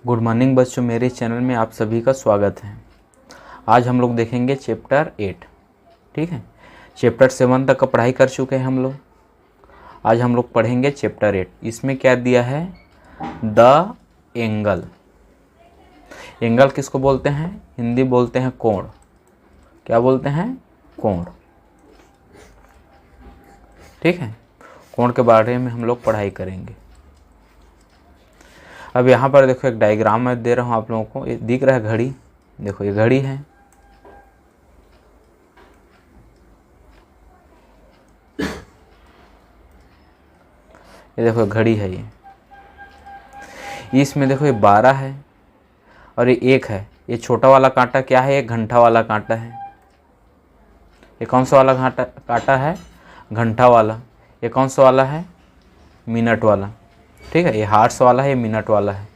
Good morning बच्चों, मेरे channel में आप सभी का स्वागत है। आज हम लोग देखेंगे चैप्टर 8। ठीक है, चैप्टर 7 तक का पढ़ाई कर चुके हैं हम लोग। आज हम लोग पढ़ेंगे चैप्टर 8। इसमें क्या दिया है? The angle. एंगल किसको बोलते हैं? हिंदी बोलते हैं कोण। क्या बोलते हैं? कोण। ठीक है, कोण के बारे में हम लोग पढ़ाई करेंगे। अब यहाँ पर देखो, एक डायग्राम मैं दे रहा हूँ आप लोगों को। ये दिख रहा है घड़ी। देखो, ये घड़ी है। ये देखो घड़ी है। इसमें देखो, ये 12 है और ये 1 है। ये छोटा वाला कांटा क्या है? ये घंटा वाला कांटा है। ये कौन सा वाला कांटा है? घंटा वाला। ये कौन सा वाला है? मिनट वाला। ठीक है, ये हार्स वाला है, ये मिनट वाला है।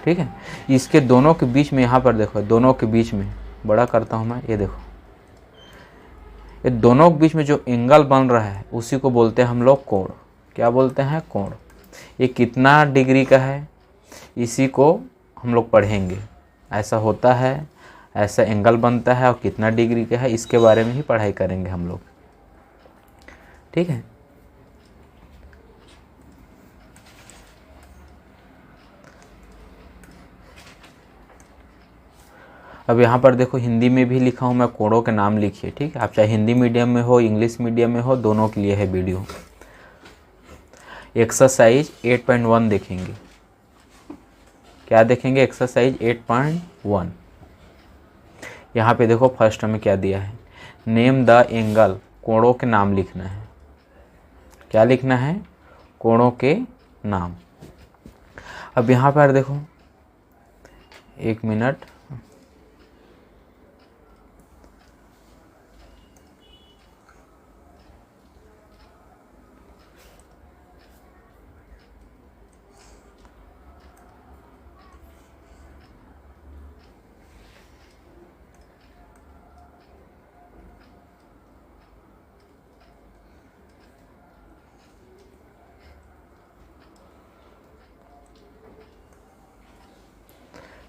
ठीक है, इसके दोनों के बीच में, यहाँ पर देखो, दोनों के बीच में बड़ा करता हूँ मैं। ये देखो, ये दोनों के बीच में जो एंगल बन रहा है उसी को बोलते हैं हम लोग कोण। क्या बोलते हैं? कोण। ये कितना डिग्री का है इसी को हम लोग पढ़ेंगे। ऐसा होता है, ऐसा एंगल बनता है और कितना डिग्री का है इसके बारे में ही पढ़ाई करेंगे हम लोग। ठीक है, अब यहाँ पर देखो, हिंदी में भी लिखा हूँ मैं, कोणों के नाम लिखिए। ठीक है, आप चाहे हिंदी मीडियम में हो, इंग्लिश मीडियम में हो, दोनों के लिए है वीडियो। एक्सरसाइज 8.1 देखेंगे। क्या देखेंगे? एक्सरसाइज 8.1। यहाँ पे देखो, फर्स्ट में क्या दिया है? Name the angle. कोणों के नाम लिखना है। क्या लिखना है? कोणों के नाम। अब यहाँ पर देखो, 1 मिनट।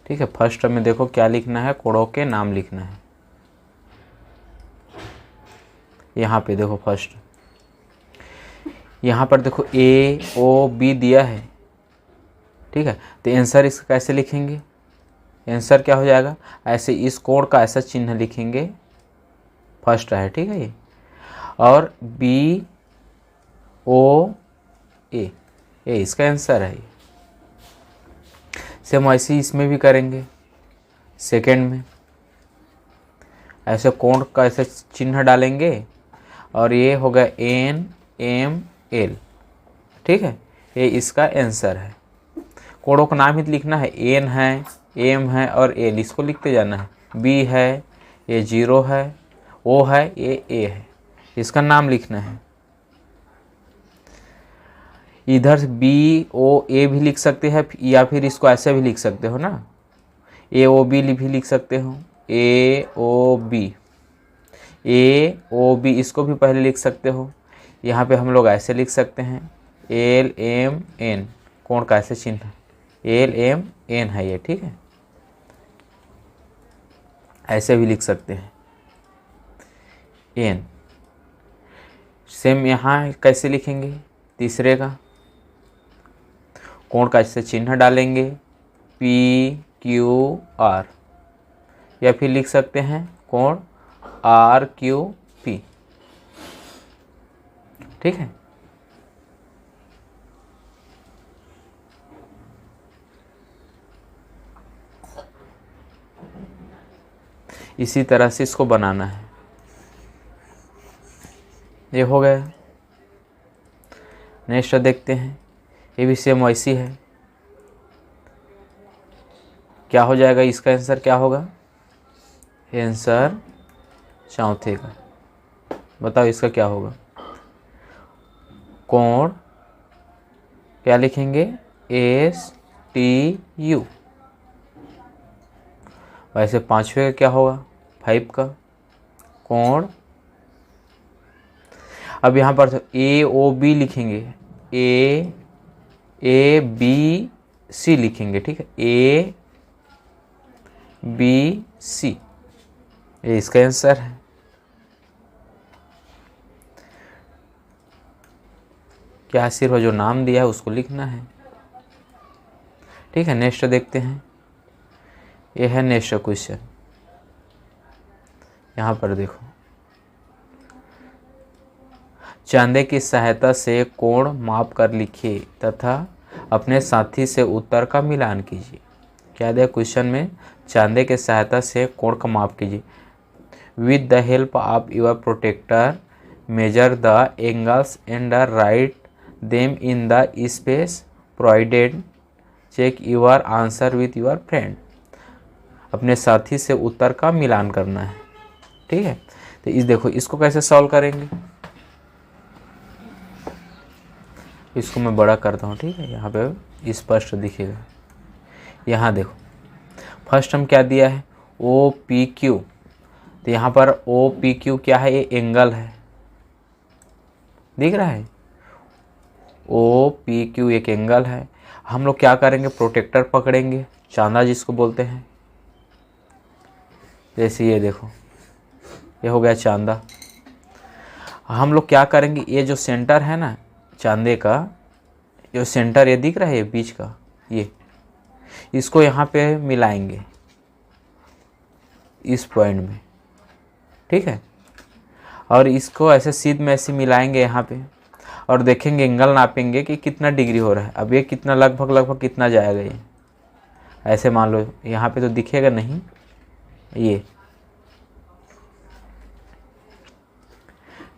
ठीक है, फर्स्ट में देखो क्या लिखना है? कोणों के नाम लिखना है। यहाँ पे देखो, फर्स्ट यहाँ पर देखो AOB दिया है। ठीक है, तो आंसर इसका कैसे लिखेंगे? आंसर क्या हो जाएगा? ऐसे इस कोण का ऐसा चिन्ह लिखेंगे। फर्स्ट है, ठीक है, ये। और BOA, ये इसका आंसर है। सेम ऐसे ही इसमें भी करेंगे। सेकेंड में ऐसे कोण का ऐसे चिन्ह डालेंगे और ये हो गया NML। ठीक है, ये इसका आंसर है। कोणों का नाम ही लिखना है। N है, M है और L, इसको लिखते जाना है। B है, ये 0 है, O है, ये A है, इसका नाम लिखना है। इधर BOA भी लिख सकते हैं या फिर इसको ऐसे भी लिख सकते हो ना, AOB भी लिख सकते हो। AOB इसको भी पहले लिख सकते हो। यहाँ पे हम लोग ऐसे लिख सकते हैं, LMN। कोण का ऐसे चिन्ह है, LMN है ये। ठीक है, ऐसे भी लिख सकते हैं, N। सेम यहाँ कैसे लिखेंगे? तीसरे का कोण का ऐसे चिन्ह डालेंगे, PQR, या फिर लिख सकते हैं कोण RQP। ठीक है, इसी तरह से इसको बनाना है। ये हो गया। नेक्स्ट देखते हैं, ये भी सेम वैसी है। क्या हो जाएगा? इसका आंसर क्या होगा? आंसर चौथे का। बताओ इसका क्या होगा? कोण क्या लिखेंगे? STU। वैसे पांचवे का क्या होगा? 5 का। कोण, अब यहाँ पर AOB लिखेंगे, A B सी लिखेंगे, ठीक है, A B C, ये इसका आंसर है। क्या सिर्फ जो नाम दिया है उसको लिखना है, ठीक है। नेक्स्ट देखते हैं, ये है नेक्स्ट क्वेश्चन। यहाँ पर देखो, चांदे की सहायता से कोण माप कर लिखिए तथा अपने साथी से उत्तर का मिलान कीजिए। क्या दिया क्वेश्चन में, चांदे की सहायता से कोण का माप कीजिए। With the help of your protractor measure the angles and write them in the space provided, check your answer with your friend. अपने साथी से उत्तर का मिलान करना है, ठीक है। तो इस देखो, इसको कैसे सॉल्व करेंगे, इसको मैं बड़ा करता हूँ, ठीक है, यहाँ पे स्पष्ट दिखेगा। यहाँ देखो, फर्स्ट हम क्या दिया है, ओ पी क्यू। तो यहाँ पर ओ पी क्यू क्या है, ये एंगल है, दिख रहा है, ओ पी क्यू एक एंगल है। हम लोग क्या करेंगे, प्रोटेक्टर पकड़ेंगे, चांदा जिसको बोलते हैं। जैसे ये देखो, ये हो गया चांदा। हम लोग क्या करेंगे, ये जो सेंटर है ना चांदे का, जो सेंटर ये दिख रहा है, ये बीच का, ये इसको यहाँ पे मिलाएंगे इस पॉइंट में, ठीक है। और इसको ऐसे सीध में ऐसे मिलाएंगे यहाँ पे, और देखेंगे, एंगल नापेंगे कि कितना डिग्री हो रहा है। अब ये कितना लगभग कितना जाएगा, ये ऐसे मान लो, यहाँ पे तो दिखेगा नहीं, ये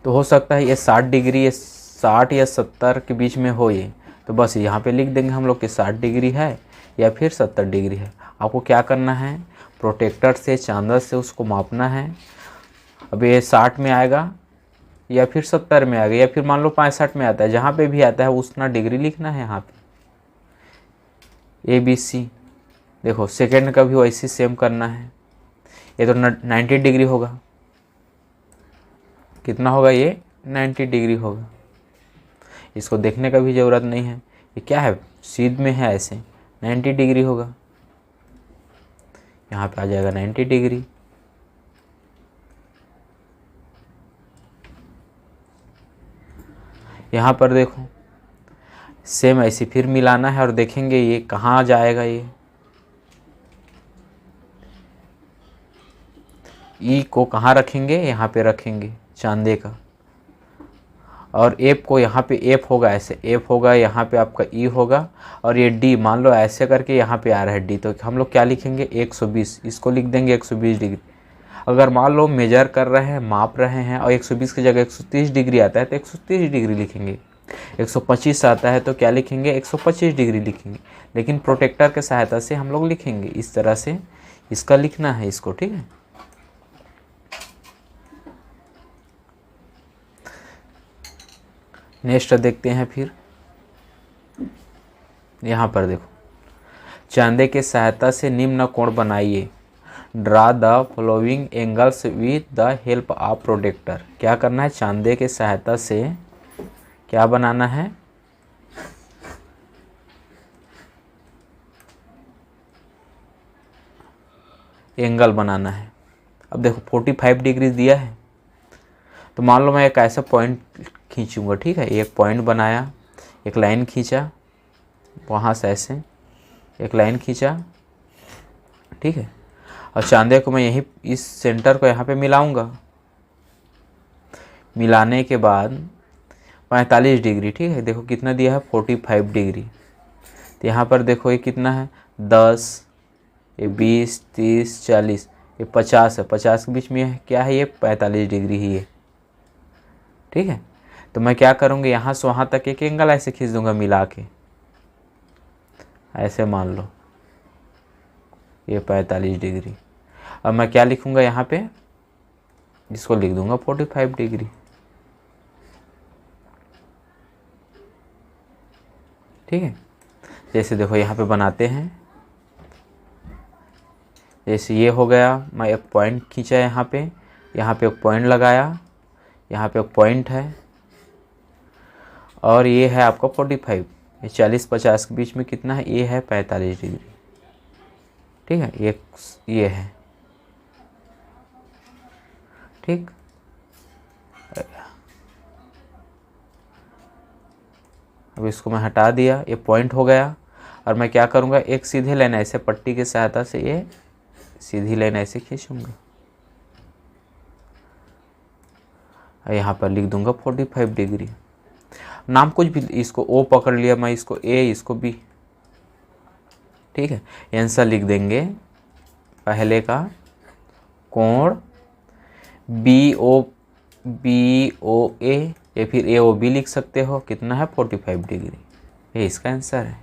तो हो सकता है ये 60 डिग्री, ये 60 या 70 के बीच में हो ये, तो बस यहाँ पे लिख देंगे हम लोग कि 60 डिग्री है या फिर 70 डिग्री है। आपको क्या करना है, प्रोटेक्टर से चांदा से उसको मापना है। अब ये 60 में आएगा या फिर 70 में आएगा या फिर मान लो 65 में आता है, जहाँ पे भी आता है उतना डिग्री लिखना है यहाँ पे। ABC देखो, सेकेंड का भी वैसे सेम करना है। ये तो 90 डिग्री होगा, कितना होगा, ये 90 डिग्री होगा। इसको देखने का भी ज़रूरत नहीं है, ये क्या है, सीध में है, ऐसे 90 डिग्री होगा, यहाँ पे आ जाएगा 90 डिग्री। यहाँ पर देखो, सेम ऐसे फिर मिलाना है और देखेंगे ये कहाँ जाएगा। ये ई को कहाँ रखेंगे, यहाँ पे रखेंगे चांदे का, और एफ को यहाँ पे एफ होगा, ऐसे एफ होगा, यहाँ पे आपका ई होगा, और ये डी मान लो ऐसे करके यहाँ पे आ रहा है डी, तो हम लोग क्या लिखेंगे, 120, इसको लिख देंगे 120 डिग्री। अगर मान लो मेजर कर रहे हैं, माप रहे हैं, और 120 की जगह 130 डिग्री आता है तो 130 डिग्री लिखेंगे। 125 आता है तो क्या लिखेंगे, 125 डिग्री लिखेंगे। लेकिन प्रोटेक्टर के सहायता से हम लोग लिखेंगे, इस तरह से इसका लिखना है इसको, ठीक है। नेक्स्ट देखते हैं फिर, यहाँ पर देखो, चांदे के सहायता से निम्न कोण बनाइए। Draw the following angles with the help of protractor. क्या करना है, चांदे के सहायता से क्या बनाना है, एंगल बनाना है। अब देखो 45 डिग्री दिया है, तो मान लो मैं एक ऐसा पॉइंट खींचूंगा, ठीक है, एक पॉइंट बनाया, एक लाइन खींचा, वहाँ से ऐसे एक लाइन खींचा, ठीक है, और चांदे को मैं यहीं इस सेंटर को यहाँ पे मिलाऊंगा। मिलाने के बाद 45 डिग्री, ठीक है, देखो कितना दिया है, 45 डिग्री। तो यहाँ पर देखो ये कितना है, 10, ये 20, 30, 40, ये 50 है, 50 के बीच में क्या है, ये 45 डिग्री ही है, ठीक है। तो मैं क्या करूँगा, यहाँ से वहाँ तक एक एंगल ऐसे खींच दूंगा मिला के, ऐसे मान लो ये 45 डिग्री। अब मैं क्या लिखूँगा यहाँ पे, जिसको लिख दूंगा 45 डिग्री, ठीक है। जैसे देखो यहाँ पे बनाते हैं, जैसे ये हो गया, मैं एक पॉइंट खींचा यहाँ पे एक पॉइंट लगाया, यहाँ पे एक पॉइंट है, और ये है आपका 45, ये 40-50 के बीच में कितना है, ये है 45 डिग्री। ठीक है, ये है। ठीक, अब इसको मैं हटा दिया, ये पॉइंट हो गया। और मैं क्या करूँगा, एक सीधी लाइन ऐसे पट्टी की सहायता से ये सीधी लाइन ऐसे खींचूंगा, यहाँ पर लिख दूंगा 45 डिग्री। नाम कुछ भी, इसको ओ पकड़ लिया मैं, इसको ए, इसको बी। ठीक है, आंसर लिख देंगे पहले का कोण बी ओ ए, या फिर ए ओ बी लिख सकते हो, कितना है 45 डिग्री। ये इसका आंसर है।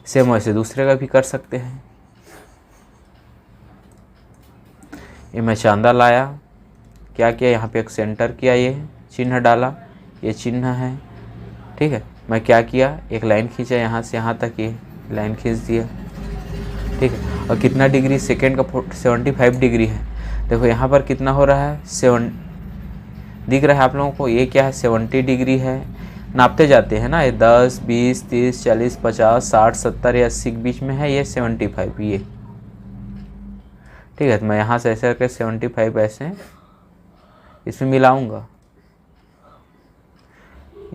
सेम वैसे दूसरे का भी कर सकते हैं। ये मैं चांदा लाया, क्या किया, यहाँ पे एक सेंटर किया, ये चिन्ह डाला, ये चिन्ह है। ठीक है, मैं क्या किया, एक लाइन खींचा यहाँ से यहाँ तक, ये लाइन खींच दिया। ठीक है, और कितना डिग्री, सेकेंड का 75 डिग्री है। देखो यहाँ पर कितना हो रहा है, 7 दिख रहा है आप लोगों को, ये क्या है 70 डिग्री है। नापते जाते हैं ना, ये 10, 20, 30, 40, 50, 60, 70 या 80 के बीच में है, ये 75 ये। ठीक है, तो मैं यहाँ से ऐसे करके 75 ऐसे इसमें मिलाऊंगा।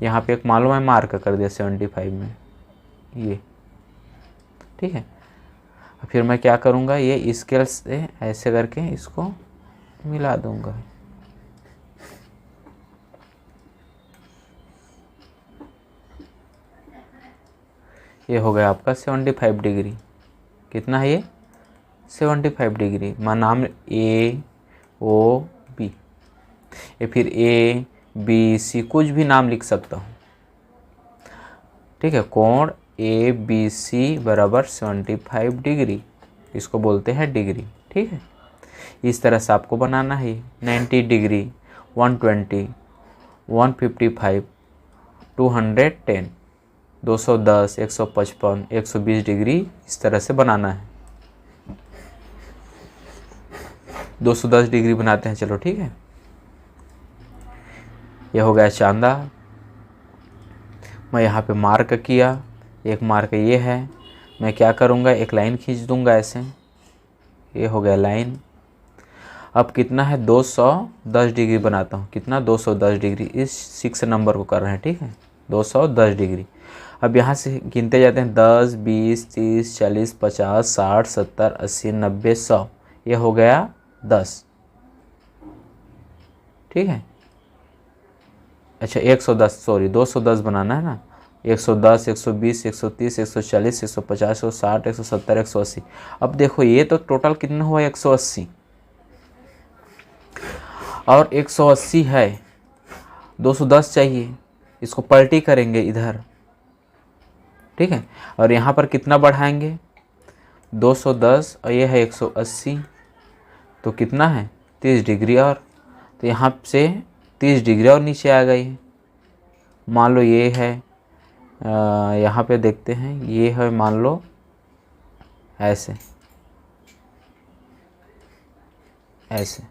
यहाँ पे एक मालूम है मार्क कर दिया 75 में ये। ठीक है, फिर मैं क्या करूँगा, ये स्केल से ऐसे करके इसको मिला दूंगा। ये हो गया आपका 75 डिग्री। कितना है ये, 75 डिग्री। मैं नाम ए ओ बी, या फिर ए बी सी कुछ भी नाम लिख सकता हूँ। ठीक है, कोण ए बी सी बराबर 75 डिग्री, इसको बोलते हैं डिग्री। ठीक है, इस तरह से आपको बनाना है। 90 डिग्री, 120, 155, 210, 210, 155, 120 डिग्री, इस तरह से बनाना है। 210 डिग्री बनाते हैं, चलो ठीक है। यह हो गया चांदा। मैं यहाँ पे मार्क किया, एक मार्क ये है। मैं क्या करूँगा, एक लाइन खींच दूंगा ऐसे, ये हो गया लाइन। अब कितना है, 210 डिग्री बनाता हूँ। कितना, 210 डिग्री, इस 6 नंबर को कर रहे हैं। ठीक है, 210 डिग्री। अब यहाँ से गिनते जाते हैं, 10, 20, 30, 40, 50, 60, 70, 80, 90, 100। ये हो गया 10। ठीक है, अच्छा 110, सॉरी 210 बनाना है ना। 110, 120, 130, 140, 150, 160, 170, 180। अब देखो ये तो टोटल कितना हुआ, 180 और 180 है, 210 चाहिए। इसको पलटी करेंगे इधर। ठीक है, और यहाँ पर कितना बढ़ाएंगे, 210 और ये है 180, तो कितना है 30 डिग्री। और तो यहाँ से 30 डिग्री और नीचे आ गई। मान लो ये है, यहाँ पे देखते हैं, ये है मान लो ऐसे ऐसे।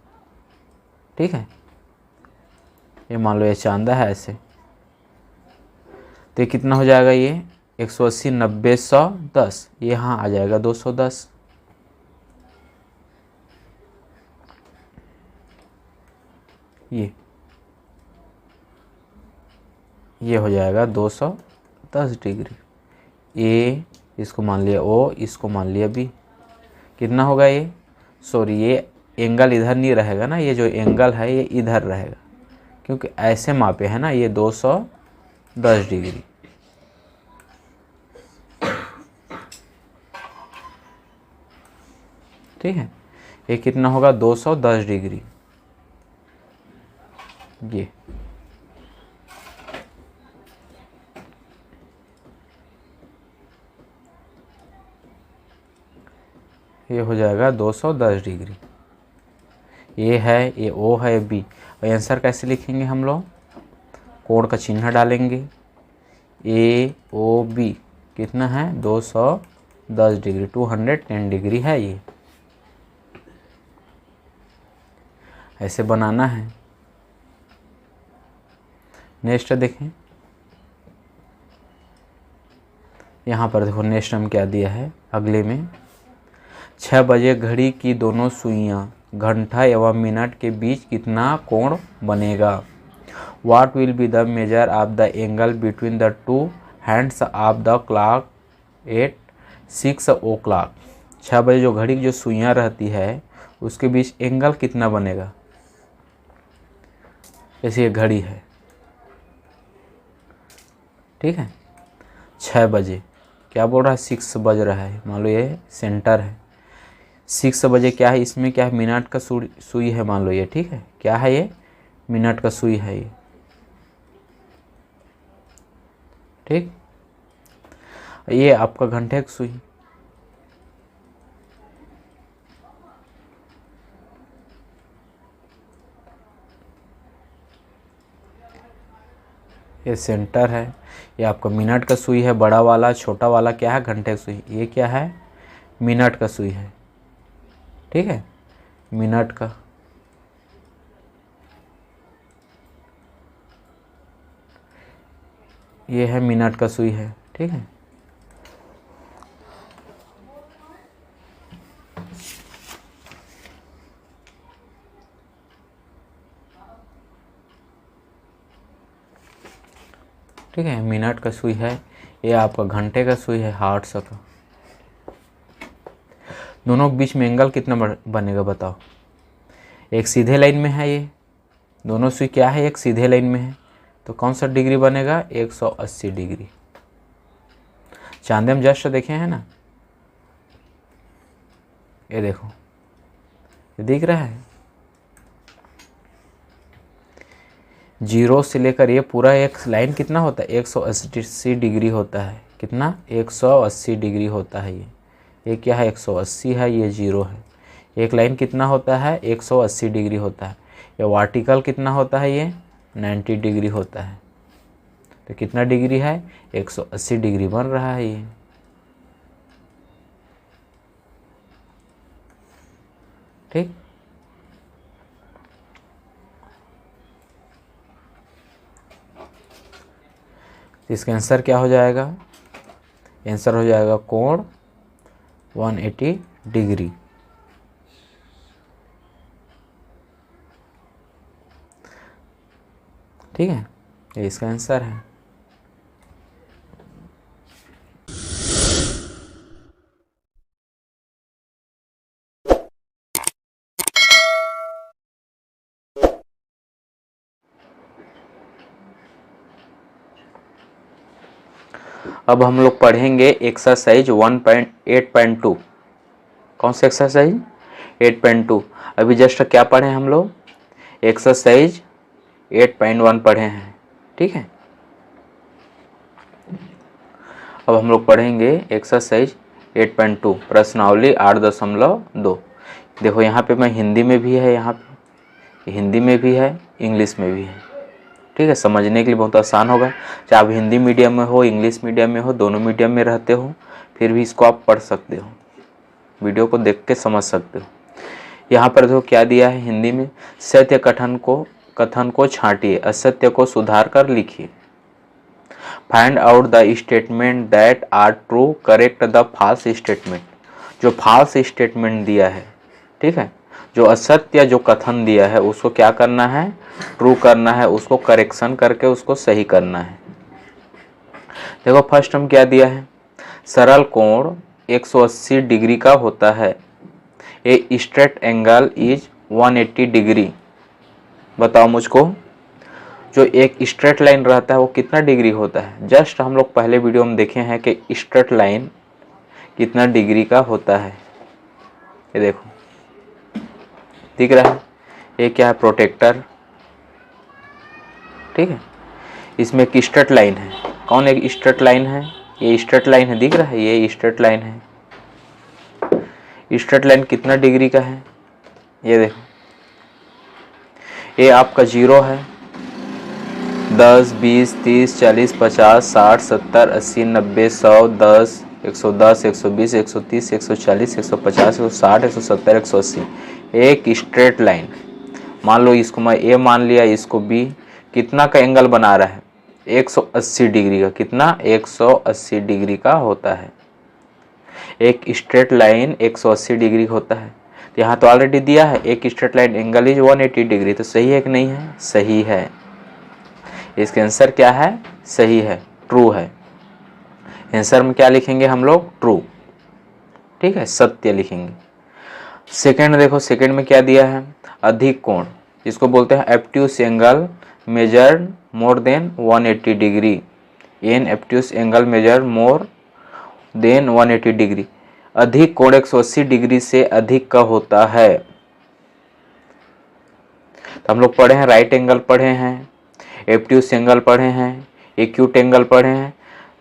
ठीक है, ये मान लो ये चांदा है ऐसे, तो ये कितना हो जाएगा, ये 180, 90, 100, 10, यहाँ आ जाएगा 210। ये हो जाएगा 210 डिग्री। ए इसको मान लिया ओ, इसको मान लिया बी। कितना होगा ये, सॉरी ये एंगल इधर नहीं रहेगा ना, ये जो एंगल है ये इधर रहेगा, क्योंकि ऐसे मापे है ना, ये 210 डिग्री। ठीक है, ये कितना होगा, 210 डिग्री। ये हो जाएगा 210 डिग्री। ये है, ये ओ है, बी। और आंसर कैसे लिखेंगे हम लोग, कोण का चिन्ह डालेंगे, ए ओ बी कितना है, 210 डिग्री, 210 डिग्री है। ये ऐसे बनाना है। नेक्स्ट देखें, यहाँ पर देखो नेक्स्ट हम क्या दिया है अगले में, 6 बजे घड़ी की दोनों सुइयाँ घंटा एवं मिनट के बीच कितना कोण बनेगा। What will be the measure of the angle between the two hands of the clock at 6 o'clock। 6 बजे जो घड़ी की जो सुइयाँ रहती है उसके बीच एंगल कितना बनेगा। जैसे ये घड़ी है, ठीक है, 6 बजे क्या बोल रहा है, 6 बज रहा है, मान लो ये सेंटर है, 6 बजे क्या है, इसमें क्या है, मिनट का सुई है, मान लो ये, ठीक है, क्या है ये, मिनट का सुई है ये, ठीक। ये आपका घंटे की सुई, ये सेंटर है, ये आपका मिनट का सुई है, बड़ा वाला, छोटा वाला क्या है, घंटे की सुई, ये क्या है, मिनट का सुई है, ठीक है, मिनट का। ये है मिनट का सुई है, ठीक है। ठीक है, मिनट का सुई है, ये आपका घंटे का सुई है, हार्ट्स का। दोनों के बीच में एंगल कितना बनेगा बताओ। एक सीधे लाइन में है, ये दोनों सुई क्या है, एक सीधे लाइन में है, तो कौन सा डिग्री बनेगा, 180 डिग्री। चांदे हम जस्ट देखे हैं ना, ये देखो, ये दिख रहा है, 0 से लेकर ये पूरा एक लाइन कितना होता है, 180 डिग्री होता है, कितना, 180 डिग्री होता है। ये क्या है, 180 है, ये 0 है। एक लाइन कितना होता है, 180 डिग्री होता है। ये वर्टिकल कितना होता है, ये 90 डिग्री होता है। तो कितना डिग्री है, 180 डिग्री बन रहा है ये, ठीक। इसका आंसर क्या हो जाएगा, आंसर हो जाएगा कोण 180 डिग्री। ठीक है, ये इसका आंसर है। अब हम लोग पढ़ेंगे एक्सरसाइज 1.8.2। कौन सा एक्सरसाइज, 8.2। अभी जस्ट क्या पढ़े हम लोग, एक्सरसाइज 8.1 पढ़े हैं, ठीक है। अब हम लोग पढ़ेंगे एक्सरसाइज 8.2 प्रश्नावली 8.2। देखो यहाँ पे मैं हिंदी में भी है, यहाँ पे हिंदी में भी है, इंग्लिश में भी है, ठीक है। समझने के लिए बहुत आसान होगा, चाहे आप हिंदी मीडियम में हो, इंग्लिश मीडियम में हो, दोनों मीडियम में रहते हो, फिर भी इसको आप पढ़ सकते हो, वीडियो को देख के समझ सकते हो। यहाँ पर देखो क्या दिया है हिंदी में, सत्य कथन को छांटिए, असत्य को सुधार कर लिखिए। Find out the statement that are true, correct the false statement. जो फॉल्स स्टेटमेंट दिया है, ठीक है, जो असत्य जो कथन दिया है उसको क्या करना है, ट्रू करना है, उसको करेक्शन करके उसको सही करना है। देखो फर्स्ट हम क्या दिया है, सरल कोण 180 डिग्री का होता है, a straight angle is 180 degree. बताओ मुझको, जो एक स्ट्रेट लाइन रहता है वो कितना डिग्री होता है। जस्ट हम लोग पहले वीडियो में देखे हैं कि स्ट्रेट लाइन कितना डिग्री का होता है। ये देखो दिख रहा है, ये क्या है, प्रोटेक्टर, ठीक है। इसमें एक स्ट्रेट लाइन है, कौन एक स्ट्रेट लाइन है, ये स्ट्रेट लाइन है, दिख रहा है, ये स्ट्रेट लाइन है। स्ट्रेट लाइन कितना डिग्री का है, ये देखो, ये आपका 0 है, 10, 20, 30, 40, 50, 60, 70, 80, 90, 100, 10, 110, 120, 130, 140, 150, 160, 170, 180। एक स्ट्रेट लाइन, मान लो इसको मैं ए मान लिया, इसको बी, कितना का एंगल बना रहा है? 180 डिग्री का। कितना? 180 डिग्री का होता है। एक स्ट्रेट लाइन 180 डिग्री होता है। तो यहाँ तो ऑलरेडी दिया है एक straight line angle is 180 degree. तो सही है कि नहीं है? सही है। इसका आंसर क्या है? सही है, ट्रू है। आंसर में क्या लिखेंगे हम लोग? ट्रू। ठीक है, सत्य लिखेंगे। सेकंड देखो, सेकंड में क्या दिया है? अधिक कोण, जिसको बोलते हैं obtuse angle measured more than 180 degree. An obtuse angle measure more than 180 degree. अधिक कोण 180 डिग्री से अधिक का होता है। तो हम लोग पढ़े हैं, राइट एंगल पढ़े हैं, एब्ट्यूस एंगल पढ़े हैं, एक्यूट एंगल पढ़े हैं।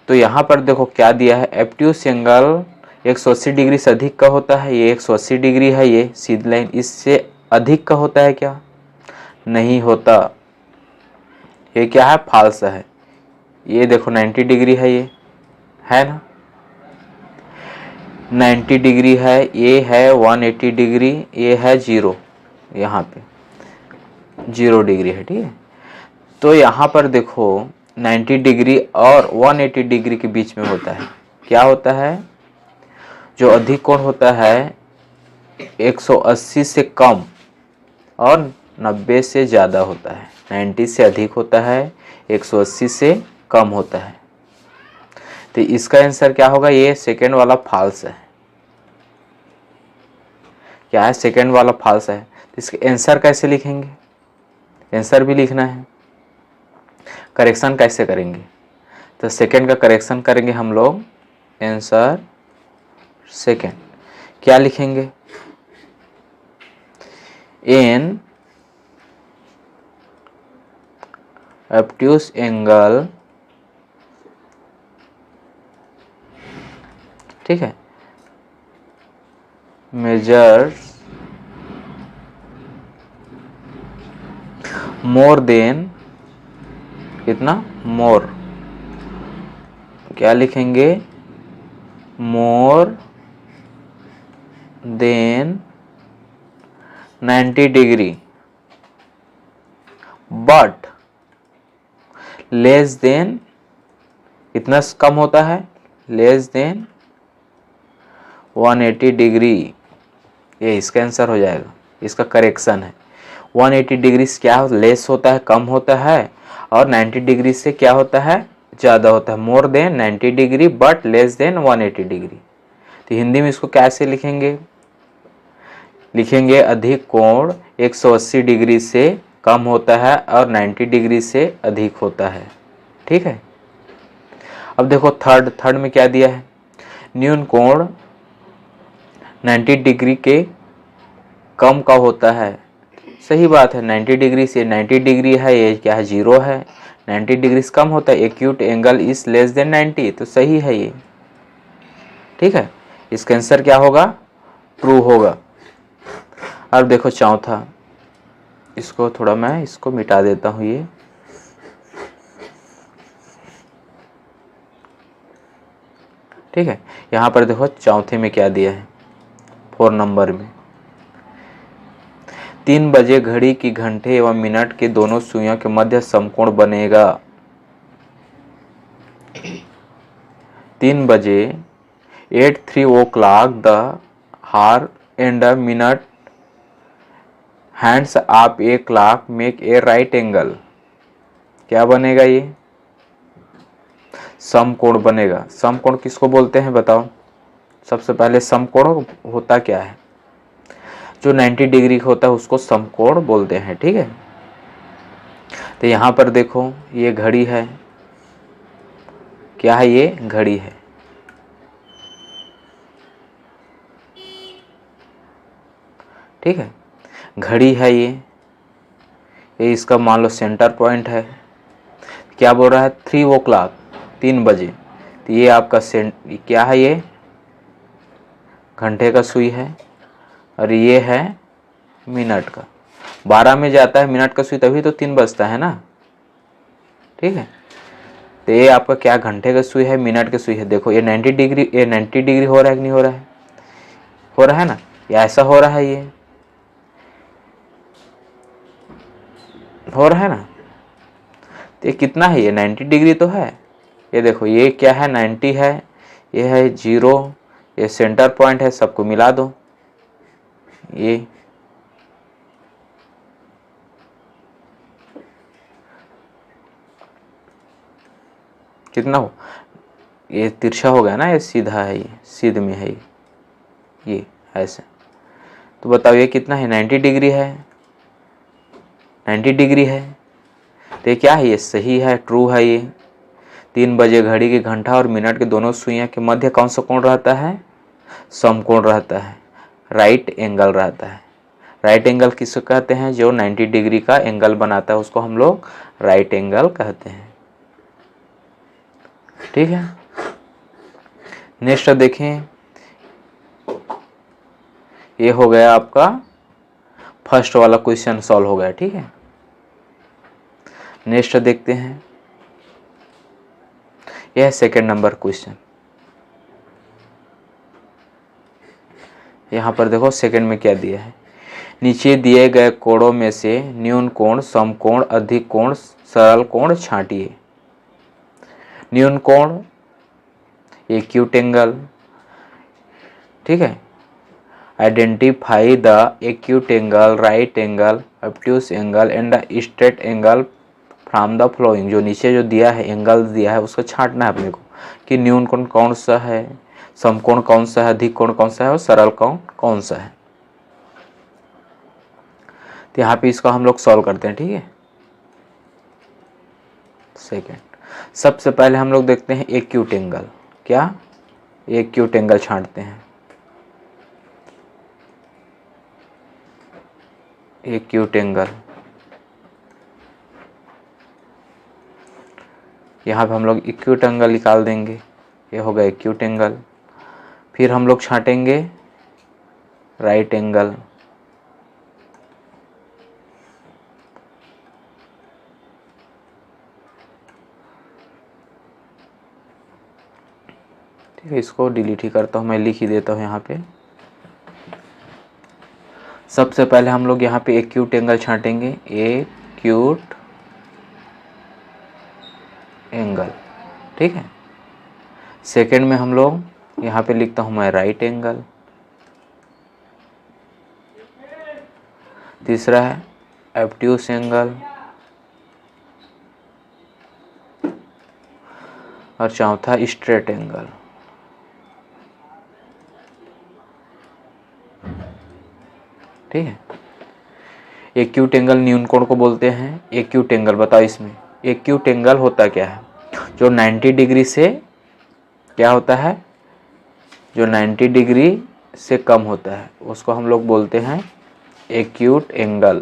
तो यहाँ पर देखो क्या दिया है? एब्ट्यूस एंगल 180 डिग्री से अधिक का होता है। ये 180 डिग्री है, ये सीधी लाइन, इससे अधिक का होता है क्या? नहीं होता। ये क्या है? फाल्स है। ये देखो 90 डिग्री है, ये है ना, 90 डिग्री है, ये है 180 डिग्री, ये है 0, यहाँ पे 0 डिग्री है। ठीक है, तो यहाँ पर देखो 90 डिग्री और 180 डिग्री के बीच में होता है। क्या होता है? जो अधिक कोण होता है 180 से कम और 90 से ज़्यादा होता है। 90 से अधिक होता है, 180 से कम होता है। तो इसका आंसर क्या होगा? ये सेकेंड वाला फॉल्स है। क्या है? सेकेंड वाला फॉल्स है। तो इसके आंसर कैसे लिखेंगे? आंसर भी लिखना है। करेक्शन कैसे करेंगे? तो सेकेंड का करेक्शन करेंगे हम लोग। आंसर सेकेंड क्या लिखेंगे? एन obtuse एंगल, ठीक है, मेजर्स मोर देन, कितना? मोर, क्या लिखेंगे? More than 90 degree but less than, कितना कम होता है? Less than 180 degree. ये इसका आंसर हो जाएगा, इसका करेक्शन है। 180 डिग्री से क्या लेस होता है? कम होता है। और 90 डिग्री से क्या होता है? ज़्यादा होता है। More than 90 degree but less than 180 degree. तो हिंदी में इसको कैसे लिखेंगे? लिखेंगे अधिक कोण 180 डिग्री से कम होता है और 90 डिग्री से अधिक होता है। ठीक है, अब देखो थर्ड में क्या दिया है? न्यून कोण 90 डिग्री के कम का होता है। सही बात है, 90 डिग्री से 90 डिग्री है, ये क्या है? 0 है। 90 डिग्री से कम होता है। Acute angle is less than 90, तो सही है ये। ठीक है, इसका आंसर क्या होगा? ट्रू होगा। अब देखो चौथा, इसको थोड़ा मैं इसको मिटा देता हूँ ये। ठीक है, यहाँ पर देखो चौथे में क्या दिया है? 4 नंबर में 3 बजे घड़ी की घंटे एवं मिनट के दोनों सुइयों के मध्य समकोण बनेगा। 3 बजे at 3 o'clock the hour and a minute hands of a clock make a right angle। क्या बनेगा? ये समकोण बनेगा। समकोण किसको बोलते हैं बताओ? सबसे पहले समकोण होता क्या है? जो 90 डिग्री होता है उसको समकोण बोलते हैं। ठीक है, तो यहाँ पर देखो ये घड़ी है। क्या है? ये घड़ी है। ठीक है, घड़ी है ये इसका मान लो सेंटर पॉइंट है। क्या बोल रहा है? 3 o'clock, 3 बजे। तो ये आपका क्या है? ये घंटे का सुई है और ये है मिनट का। 12 में जाता है मिनट का सुई, तभी तो 3 बजता है ना। ठीक है, तो ये आपका क्या? घंटे का सुई है, मिनट का सुई है। देखो ये 90 डिग्री, ये 90 डिग्री हो रहा है कि नहीं हो रहा है? हो रहा है ना, ये ऐसा हो रहा है, ये हो रहा है ना। तो ये कितना है, ये 90 डिग्री तो है। ये देखो ये क्या है, 90 है, ये है 0, ये सेंटर पॉइंट है, सबको मिला दो। ये कितना हो, ये तिरछा हो गया ना, ये सीधा है, ये सीध में है, ये ऐसे। तो बताओ ये कितना है, 90 डिग्री है, 90 डिग्री है। तो ये क्या है, ये सही है, ट्रू है। ये 3 बजे घड़ी के घंटा और मिनट के दोनों सुइयां के मध्य कौन सा कोण रहता है, समकोण रहता है, राइट एंगल रहता है। राइट एंगल किसको कहते हैं, जो 90 डिग्री का एंगल बनाता है उसको हम लोग राइट एंगल कहते हैं। ठीक है, नेक्स्ट देखें, ये हो गया आपका फर्स्ट वाला क्वेश्चन सॉल्व हो गया। ठीक है, नेक्स्ट देखते हैं, यह सेकंड नंबर क्वेश्चन। यहाँ पर देखो सेकंड में क्या दिया है, नीचे दिए गए कोणों में से न्यून कोण, समकोण, अधिक कोण, सरल कोण छांटिए। न्यून कोण एक्यूट एंगल। ठीक है, identify the acute angle, right angle, obtuse angle and the straight angle from the flowing. जो नीचे जो दिया है एंगल दिया है उसको छांटना है अपने को कि न्यून कोण कौन सा है, समकोण कौन सा है, अधिक कोण कौन सा है और सरल कोण कौन सा है। तो यहाँ पे इसको हम लोग सॉल्व करते हैं। ठीक है, सेकेंड, सबसे पहले हम लोग देखते हैं एक्यूट एंगल। क्या, एक्यूट एंगल छांटते हैं। एक्यूट एंगल, यहाँ पे हम लोग एक्यूट एंगल निकाल देंगे, ये होगा एक्यूट एंगल। फिर हम लोग छांटेंगे राइट एंगल। ठीक है, इसको डिलीट ही करता हूँ, मैं लिख ही देता हूँ यहाँ पे। सबसे पहले हम लोग यहाँ पे एक्यूट एंगल छांटेंगे, एक्यूट एंगल। ठीक है, सेकंड में हम लोग यहाँ पे लिखता हूँ मैं राइट एंगल। तीसरा है ऑब्ट्यूस एंगल और चौथा स्ट्रेट एंगल। ठीक है, एक्यूट एंगल न्यून कोण को बोलते हैं। एक्यूट एंगल बताओ, इसमें एक्यूट एंगल होता क्या है, जो 90 डिग्री से क्या होता है, जो 90 डिग्री से कम होता है उसको हम लोग बोलते हैं एक्यूट एंगल।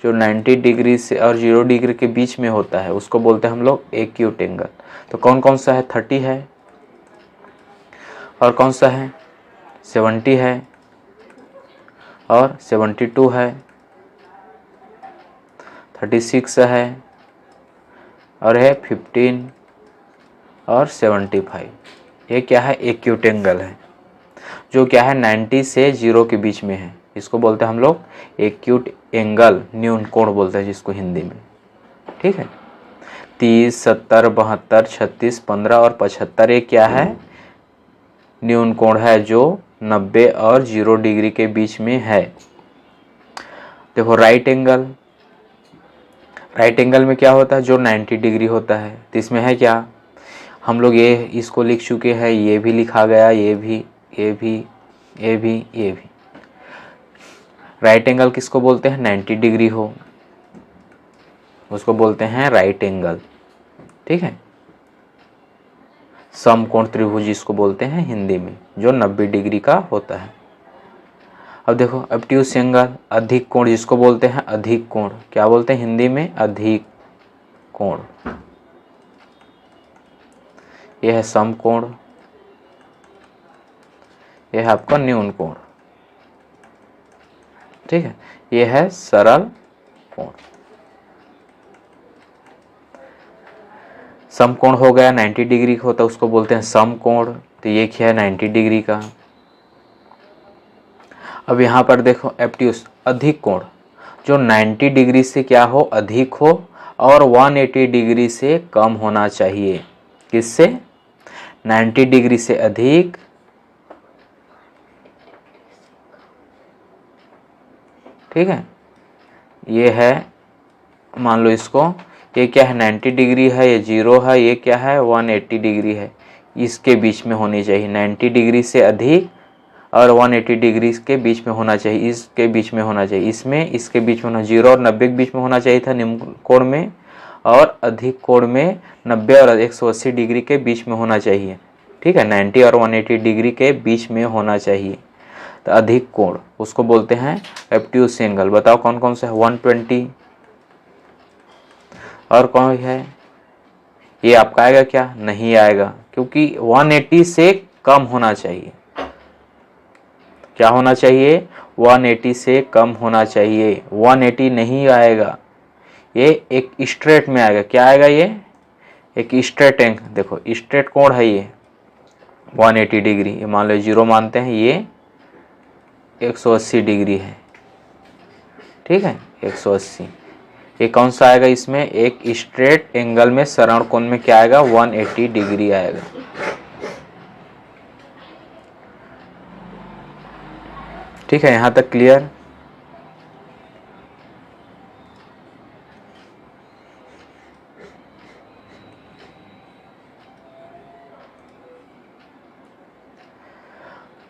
जो 90 डिग्री से और 0 डिग्री के बीच में होता है उसको बोलते हैं हम लोग एक्यूट एंगल। तो कौन कौन सा है, 30 है और कौन सा है 70 है और 72 है, 36 है और है 15 और 75। ये क्या है, एक्यूट एंगल है, जो क्या है 90 से 0 के बीच में है। इसको बोलते हैं हम लोग एक्यूट एंगल, न्यून कोण बोलते हैं जिसको हिंदी में। ठीक है, 30, 70, 72, 36, 15 और 75 ये क्या है, न्यून कोण है जो 90 और 0 डिग्री के बीच में है। देखो राइट एंगल, राइट एंगल में क्या होता है, जो 90 डिग्री होता है। तो इसमें है क्या, हम लोग ये इसको लिख चुके हैं, ये भी लिखा गया, ये भी, ये भी, ये भी, ये भी। राइट एंगल किसको बोलते हैं, 90 डिग्री हो उसको बोलते हैं राइट एंगल। ठीक है, समकोण त्रिभुज इसको बोलते हैं हिंदी में, जो 90 डिग्री का होता है। अब देखो ऑब्ट्यूस एंगल, अधिक कोण जिसको बोलते हैं अधिक कोण, क्या बोलते हैं हिंदी में, अधिक कोण। यह है समकोण, यह है आपका न्यून कोण। ठीक है, यह है सरल कोण। समकोण हो गया 90 डिग्री का होता है उसको बोलते हैं समकोण। तो ये क्या है 90 डिग्री का। अब यहाँ पर देखो ऑब्ट्यूस, अधिक कोण, जो 90 डिग्री से क्या हो, अधिक हो और 180 डिग्री से कम होना चाहिए। किससे? 90 डिग्री से अधिक ठीक है। ये है, मान लो इसको, ये क्या है 90 डिग्री है, ये 0 है, ये क्या है 180 डिग्री है, इसके बीच में होनी चाहिए। 90 डिग्री से अधिक और 180 डिग्री के बीच में होना चाहिए, इसके बीच में होना चाहिए, इसमें इसके बीच में होना, 0 और 90 के बीच में होना चाहिए था निम्न कोण में, और अधिक कोण में 90 और 180 डिग्री के बीच में होना चाहिए। ठीक है, 90 और 180 डिग्री के बीच में होना चाहिए। तो अधिक कोण उसको बोलते हैं ऑब्ट्यूज एंगल। बताओ कौन कौन सा है? 120 और कौन है? ये आपका आएगा क्या? नहीं आएगा, क्योंकि 180 से कम होना चाहिए। क्या होना चाहिए? 180 से कम होना चाहिए। 180 नहीं आएगा, ये एक स्ट्रेट में आएगा। क्या आएगा? ये एक स्ट्रेट एंगल। देखो स्ट्रेट कोण है ये 180 डिग्री, ये मान लो 0 मानते हैं, ये 180 डिग्री है। ठीक है, 180। ये कौन सा आएगा? इसमें एक स्ट्रेट एंगल में सरण कोण में क्या आएगा? 180 डिग्री आएगा। ठीक है, यहां तक क्लियर?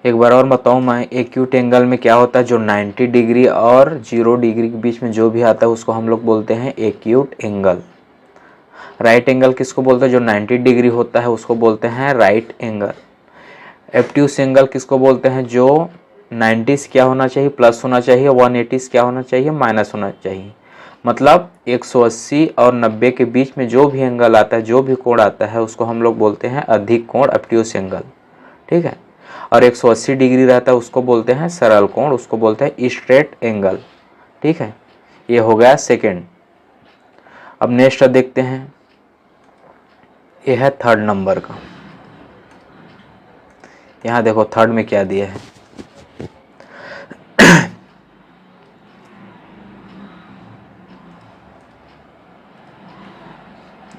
एक बार और बताऊं मैं, एक्यूट एंगल में क्या होता है? जो 90 डिग्री और 0 डिग्री के बीच में जो भी आता है उसको हम लोग बोलते हैं एक्यूट एंगल। राइट एंगल किसको बोलते हैं? जो 90 डिग्री होता है उसको बोलते हैं राइट एंगल। ऑब्ट्यूज एंगल किसको बोलते हैं? जो 90 से क्या होना चाहिए? प्लस होना चाहिए, 180 से क्या होना चाहिए? माइनस होना चाहिए। मतलब 180 और 90 के बीच में जो भी एंगल आता है, जो भी कोण आता है, उसको हम लोग बोलते हैं अधिक कोण, ऑब्ट्यूज एंगल। ठीक है, और 180 डिग्री रहता है उसको बोलते हैं सरल कोण, उसको बोलते हैं स्ट्रेट एंगल। ठीक है, ये हो गया सेकेंड। अब नेक्स्ट देखते हैं, ये है थर्ड नंबर का। यहाँ देखो थर्ड में क्या दिया है।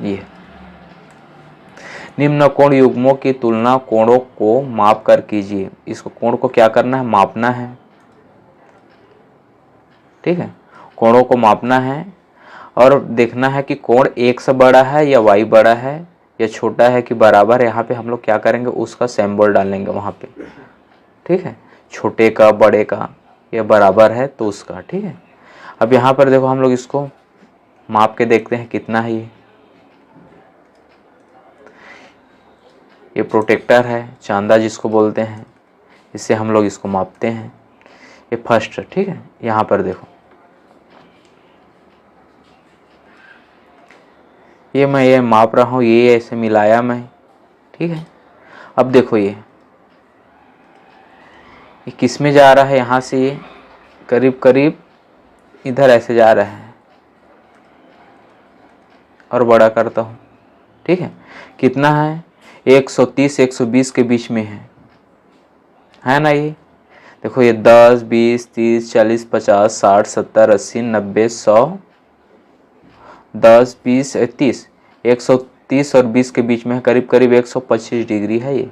ये निम्न कोण युग्मों की तुलना कोणों को माप कर कीजिए। इसको कोण को क्या करना है? मापना है। ठीक है, कोणों को मापना है और देखना है कि कोण एक से बड़ा है या वाई बड़ा है या छोटा है कि बराबर है। यहाँ पे हम लोग क्या करेंगे? उसका सिंबल डालेंगे वहाँ पे। ठीक है, छोटे का, बड़े का, या बराबर है तो उसका। ठीक है, अब यहाँ पर देखो हम लोग इसको माप के देखते हैं कितना है। ये प्रोटेक्टर है, चांदा जिसको बोलते हैं, इससे हम लोग इसको मापते हैं। ये फर्स्ट। ठीक है, यहाँ पर देखो ये मैं ये माप रहा हूँ, ये ऐसे मिलाया मैं। ठीक है, अब देखो ये किस में जा रहा है? यहाँ से ये करीब करीब इधर ऐसे जा रहा है, और बड़ा करता हूँ। ठीक है, कितना है? 130 120 के बीच में है ना? ये देखो, ये 10 20 30 40 50 60 70 80 90 100 10 20 30 130 और 20 के बीच में है, करीब करीब 125 डिग्री है ये।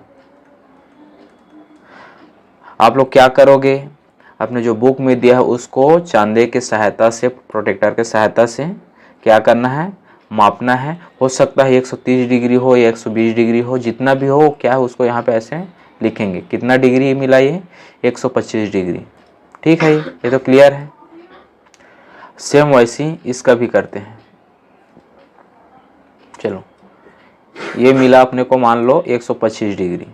आप लोग क्या करोगे? आपने जो बुक में दिया है उसको चांदे के सहायता से, प्रोटेक्टर के सहायता से क्या करना है? मापना है। हो सकता है 130 डिग्री हो या 120 डिग्री हो, जितना भी हो, क्या है उसको यहाँ पे ऐसे लिखेंगे। कितना डिग्री मिला? ये 125 डिग्री। ठीक है, ये तो क्लियर है। सेम वैसी इसका भी करते हैं। चलो, ये मिला अपने को, मान लो 125 डिग्री।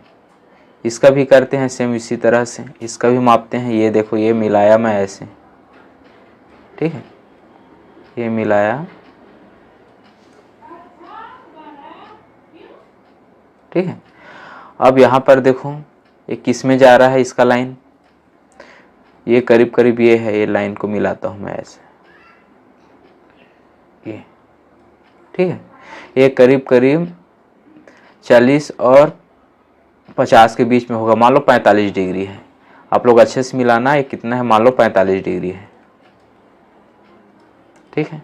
इसका भी करते हैं सेम इसी तरह से, इसका भी मापते हैं। ये देखो, ये मिलाया मैं ऐसे। ठीक है, ये मिलाया। ठीक है, अब यहाँ पर देखो ये किस में जा रहा है इसका लाइन? ये करीब करीब ये है, ये लाइन को मिलाता हूँ मैं ऐसे। ये ठीक है, ये करीब करीब 40 और 50 के बीच में होगा। मान लो 45 डिग्री है। आप लोग अच्छे से मिलाना। ये कितना है? मान लो 45 डिग्री है। ठीक है,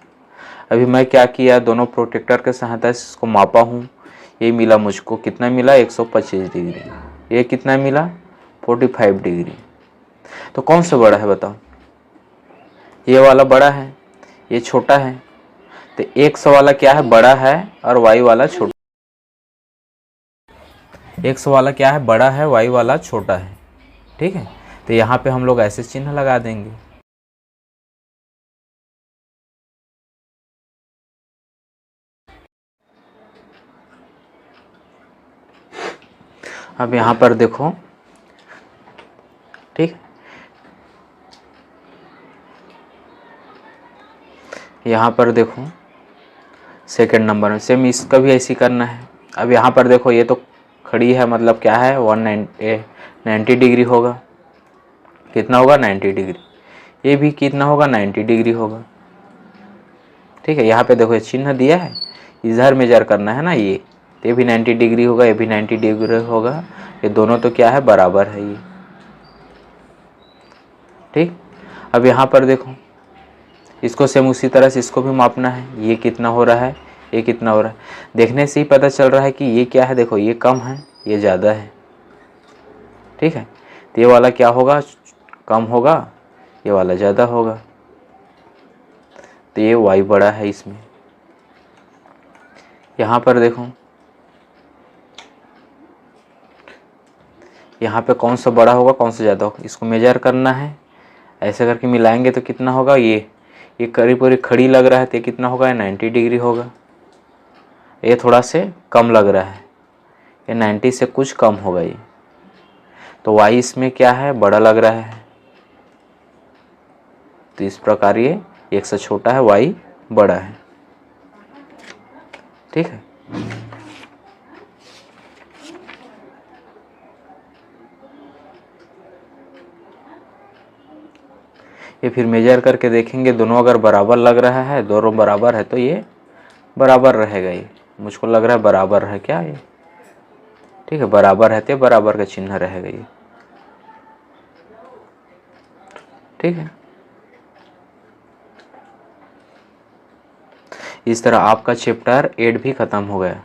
अभी मैं क्या किया, दोनों प्रोटेक्टर के सहायता से इसको मापा हूँ। ये मिला मुझको, कितना मिला 125 डिग्री। ये कितना मिला 45 डिग्री। तो कौन सा बड़ा है बताओ? ये वाला बड़ा है, ये छोटा है। तो x वाला क्या है, बड़ा है, और y वाला छोटा। x वाला क्या है, बड़ा है, y वाला छोटा है। ठीक है, तो यहाँ पे हम लोग ऐसे चिन्ह लगा देंगे। अब यहाँ पर देखो, ठीक, यहाँ पर देखो सेकंड नंबर में सेम इसका भी ऐसे करना है। अब यहाँ पर देखो, ये तो खड़ी है, मतलब क्या है 90 डिग्री होगा। कितना होगा 90 डिग्री। ये भी कितना होगा 90 डिग्री होगा। ठीक है, यहाँ पे देखो ये चिन्ह दिया है, इधर मेजर करना है ना। ये तो ये भी 90 डिग्री होगा, ये भी 90 डिग्री होगा। ये दोनों तो क्या है, बराबर है ये। ठीक, अब यहाँ पर देखो, इसको सेम उसी तरह से इसको भी मापना है। ये कितना हो रहा है, ये कितना हो रहा है। देखने से ही पता चल रहा है कि ये क्या है, देखो ये कम है, ये ज़्यादा है। ठीक है, तो ये वाला क्या होगा, कम होगा, ये वाला ज़्यादा होगा। तो ये y बड़ा है इसमें। यहाँ पर देखो, यहाँ पे कौन सा बड़ा होगा, कौन सा ज़्यादा होगा, इसको मेजर करना है। ऐसे करके मिलाएंगे तो कितना होगा, ये करीब करीब खड़ी लग रहा है, तो ये कितना होगा, 90 डिग्री होगा। ये थोड़ा से कम लग रहा है, ये 90 से कुछ कम होगा ये। तो y इसमें क्या है, बड़ा लग रहा है। तो इस प्रकार ये एक से छोटा है, y बड़ा है। ठीक है, ये फिर मेजर करके देखेंगे, दोनों अगर बराबर लग रहा है, दोनों बराबर है तो ये बराबर रहेगा। ये मुझको लग रहा है बराबर है क्या ये। ठीक है, बराबर है तो बराबर का चिन्ह रहेगा ये। ठीक है, इस तरह आपका चैप्टर 8 भी खत्म हो गया।